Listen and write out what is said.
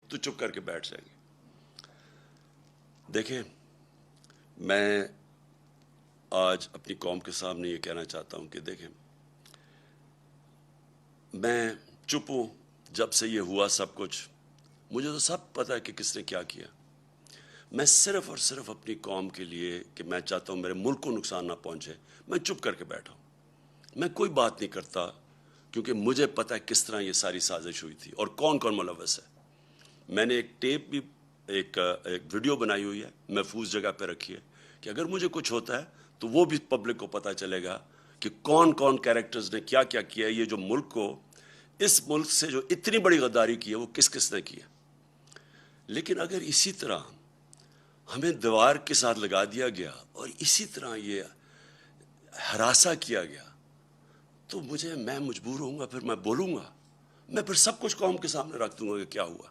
تو چپ کر کے بیٹھ جائیں گے. دیکھیں، میں آج اپنی قوم کے سامنے یہ کہنا چاہتا ہوں کہ دیکھیں، میں چپ ہوں جب سے یہ ہوا سب کچھ. مجھے تو سب پتہ ہے کہ کس نے کیا کیا. میں صرف اور صرف اپنی قوم کے لیے کہ میں چاہتا ہوں میرے ملک کو نقصان نہ پہنچے، میں چپ کر کے بیٹھا ہوں. میں کوئی بات نہیں کرتا کیونکہ مجھے پتہ ہے کس طرح یہ ساری سازش ہوئی تھی اور کون کون ملوث ہے. میں نے ایک ٹیپ بھی ایک ویڈیو بنائی ہوئی ہے، محفوظ جگہ پہ رکھی ہے کہ اگر مجھے کچھ ہوتا ہے تو وہ بھی پبلک کو پتہ چلے گا کہ کون کون کیریکٹرز نے کیا کیا کیا. یہ جو ملک کو، اس ملک سے جو اتنی بڑی غداری کی ہے وہ کس کس نے کی ہے. لیکن اگر اسی طرح ہمیں دیوار کے ساتھ لگا دیا گیا اور اسی طرح یہ ہراساں کیا گیا تو میں مجبور ہوں گا، پھر میں بولوں گا، میں پھر سب کچھ قوم کے سامنے رکھ دوں گا کہ کیا ہوا.